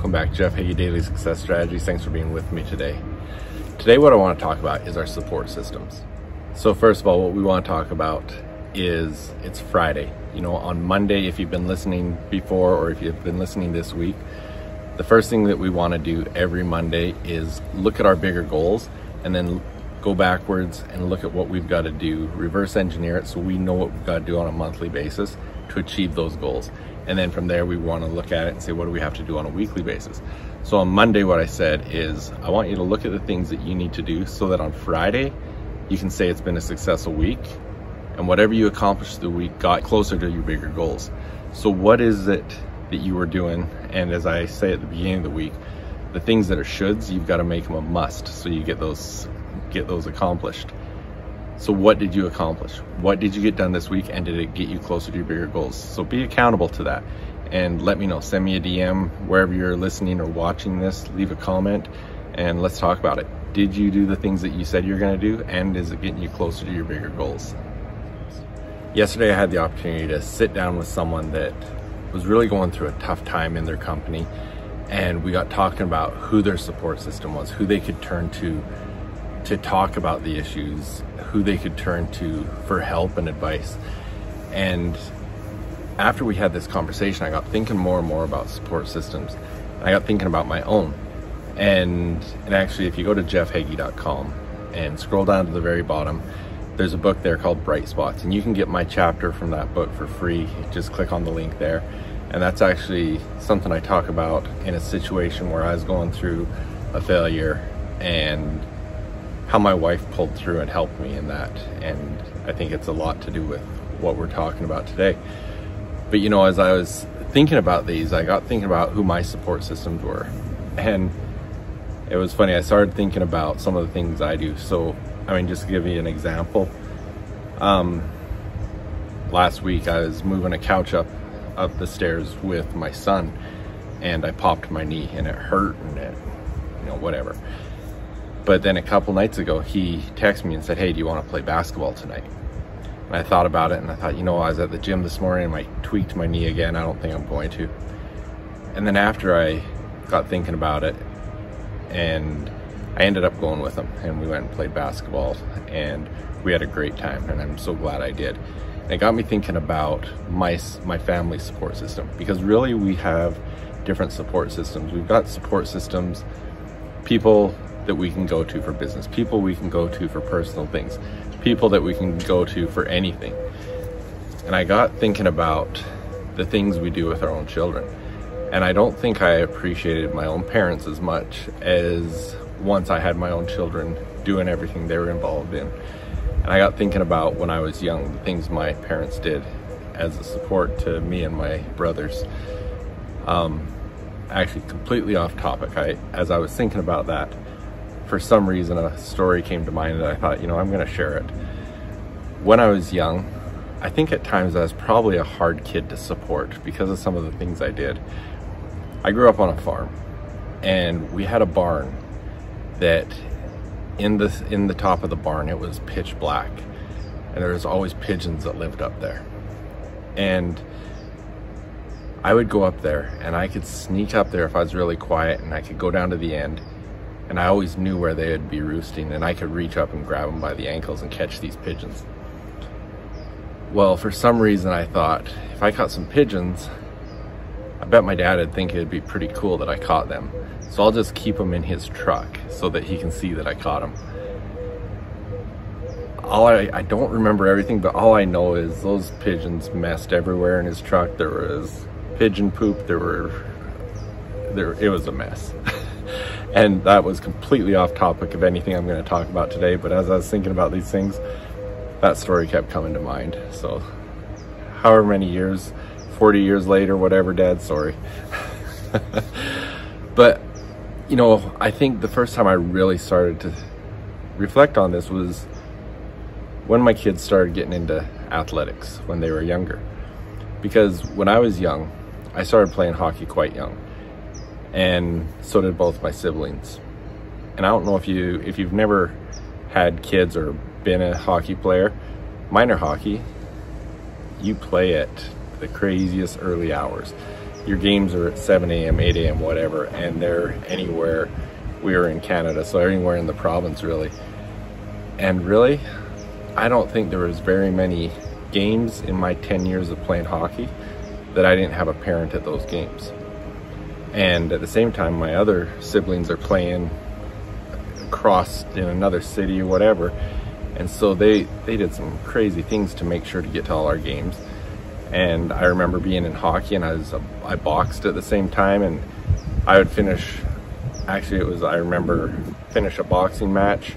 welcome back. Jeff Heggie, Daily Success Strategies. Thanks for being with me today. Today what I want to talk about is our support systems. So first of all, what we want to talk about is it's Friday. You know, on Monday, if you've been listening before or if you've been listening this week, the first thing that we want to do every Monday is look at our bigger goals and then go backwards and look at what we've got to do, reverse engineer it so we know what we've got to do on a monthly basis to achieve those goals. And then from there, we want to look at it and say, what do we have to do on a weekly basis? So on Monday, what I said is, I want you to look at the things that you need to do so that on Friday, you can say it's been a successful week. And whatever you accomplished the week got closer to your bigger goals. So what is it that you were doing? And as I say at the beginning of the week, the things that are shoulds, you've got to make them a must so you get those accomplished. So what did you accomplish? What did you get done this week, and did it get you closer to your bigger goals? So be accountable to that and let me know. Send me a DM wherever you're listening or watching this, leave a comment and let's talk about it. Did you do the things that you said you're going to do, and is it getting you closer to your bigger goals? Yesterday I had the opportunity to sit down with someone that was really going through a tough time in their company, and we got talking about who their support system was, who they could turn to talk about the issues, who they could turn to for help and advice. And after we had this conversation, I got thinking more and more about support systems. I got thinking about my own. And actually, if you go to jeffheggie.com and scroll down to the very bottom, there's a book there called Bright Spots, and you can get my chapter from that book for free. Just click on the link there. And that's actually something I talk about in a situation where I was going through a failure, and how my wife pulled through and helped me in that. And I think it's a lot to do with what we're talking about today. But you know, as I was thinking about these, I got thinking about who my support systems were. And it was funny, I started thinking about some of the things I do. So, I mean, just to give you an example, last week I was moving a couch up the stairs with my son, and I popped my knee and it hurt, and it, you know, whatever. But then a couple nights ago, he texted me and said, hey, do you want to play basketball tonight? And I thought about it, and I thought, you know, I was at the gym this morning and I tweaked my knee again. I don't think I'm going to. And then after I got thinking about it, and I ended up going with him, and we went and played basketball, and we had a great time, and I'm so glad I did. And it got me thinking about my family support system, because really we have different support systems. We've got support systems, people that we can go to for business, people we can go to for personal things, people that we can go to for anything. And I got thinking about the things we do with our own children. And I don't think I appreciated my own parents as much as once I had my own children doing everything they were involved in. And I got thinking about when I was young, the things my parents did as a support to me and my brothers. Actually, completely off topic, as I was thinking about that, for some reason a story came to mind that I thought, you know, I'm going to share it. When I was young, I think at times I was probably a hard kid to support because of some of the things I did. I grew up on a farm, and we had a barn that in the top of the barn, it was pitch black, and there was always pigeons that lived up there. And I would go up there, and I could sneak up there if I was really quiet, and I could go down to the end, and I always knew where they would be roosting, and I could reach up and grab them by the ankles and catch these pigeons. Well, for some reason I thought, if I caught some pigeons, I bet my dad would think it'd be pretty cool that I caught them. So I'll just keep them in his truck so that he can see that I caught them. I don't remember everything, but all I know is those pigeons messed everywhere in his truck. There was pigeon poop, it was a mess. And that was completely off topic of anything I'm going to talk about today, but as I was thinking about these things, that story kept coming to mind. So however many years, 40 years later, whatever, Dad, sorry. But, you know, I think the first time I really started to reflect on this was when my kids started getting into athletics when they were younger. Because when I was young, I started playing hockey quite young, and so did both my siblings. And I don't know if you've never had kids or been a hockey player, minor hockey, you play at the craziest early hours. your games are at 7 a.m., 8 a.m., whatever, and they're anywhere. We were in Canada, so anywhere in the province, really. And really, I don't think there was very many games in my 10 years of playing hockey that I didn't have a parent at those games. And at the same time, my other siblings are playing across in another city or whatever. And so they did some crazy things to make sure to get to all our games. And I remember being in hockey, and I boxed at the same time, and I would finish, actually I remember finish a boxing match.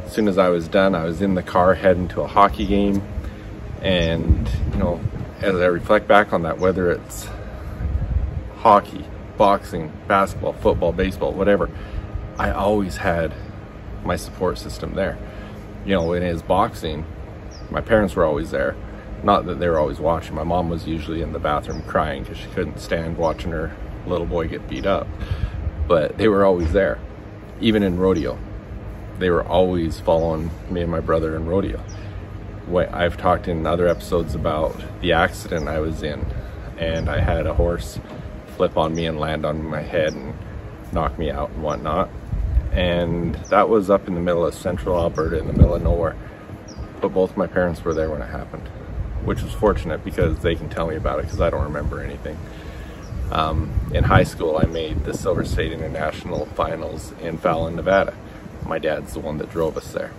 As soon as I was done, I was in the car heading to a hockey game. And, you know, as I reflect back on that, whether it's hockey, boxing, basketball, football, baseball, whatever, I always had my support system there. You know, when it was boxing, my parents were always there. Not that they were always watching. My mom was usually in the bathroom crying because she couldn't stand watching her little boy get beat up. But they were always there. Even in rodeo, they were always following me and my brother in rodeo. I've talked in other episodes about the accident I was in, and I had a horse flip on me and land on my head and knock me out and whatnot. And that was up in the middle of central Alberta, in the middle of nowhere. But both my parents were there when it happened, which was fortunate because they can tell me about it because I don't remember anything. In high school, I made the Silver State International Finals in Fallon, Nevada. My dad's the one that drove us there.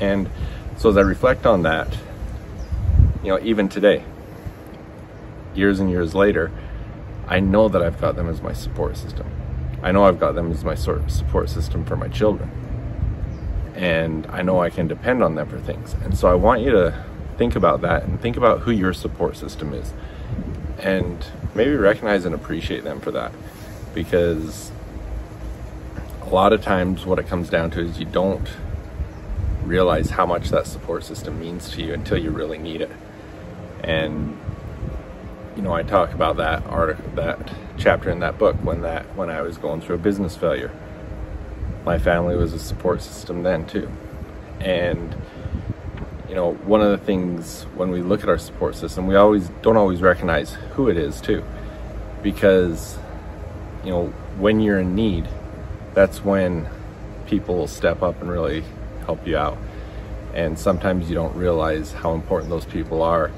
And so as I reflect on that, you know, even today, years and years later, I know that I've got them as my support system. I know I've got them as my support system for my children. And I know I can depend on them for things. And so I want you to think about that and think about who your support system is. And maybe recognize and appreciate them for that. Because a lot of times what it comes down to is you don't realize how much that support system means to you until you really need it. And you know, I talk about that chapter in that book when I was going through a business failure. My family was a support system then too. And you know, one of the things when we look at our support system, we don't always recognize who it is too, because you know, when you're in need, that's when people will step up and really help you out. And sometimes you don't realize how important those people are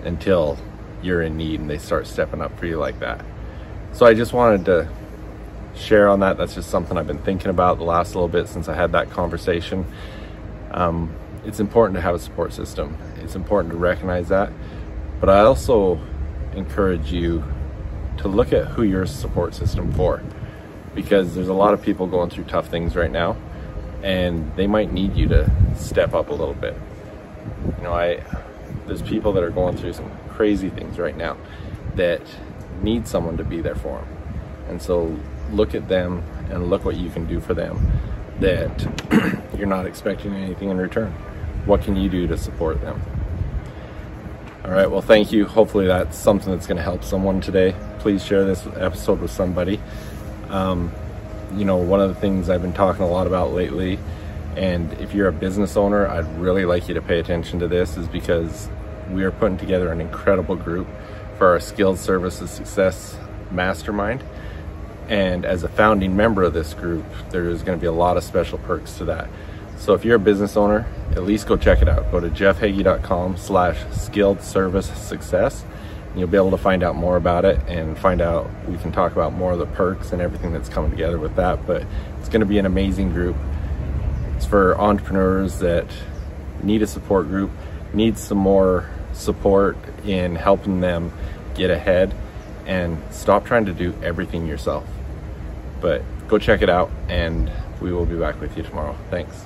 until you're in need and they start stepping up for you like that. So I just wanted to share on that. That's just something I've been thinking about the last little bit since I had that conversation. It's important to have a support system. It's important to recognize that. But I also encourage you to look at who your support system for, because there's a lot of people going through tough things right now, and they might need you to step up a little bit. You know, there's people that are going through some crazy things right now that need someone to be there for them. And so look at them and look what you can do for them that you're not expecting anything in return. What can you do to support them? All right, well, thank you. Hopefully that's something that's going to help someone today. Please share this episode with somebody. You know, one of the things I've been talking a lot about lately, and if you're a business owner, I'd really like you to pay attention to this, is because we are putting together an incredible group for our Skilled Services Success Mastermind. And as a founding member of this group, there's going to be a lot of special perks to that. So if you're a business owner, at least go check it out. Go to jeffheggie.com/skilledservicesuccess. You'll be able to find out more about it and find out, we can talk about more of the perks and everything that's coming together with that. But it's going to be an amazing group. It's for entrepreneurs that need a support group, need some more support in helping them get ahead and stop trying to do everything yourself. But go check it out, and we will be back with you tomorrow. Thanks.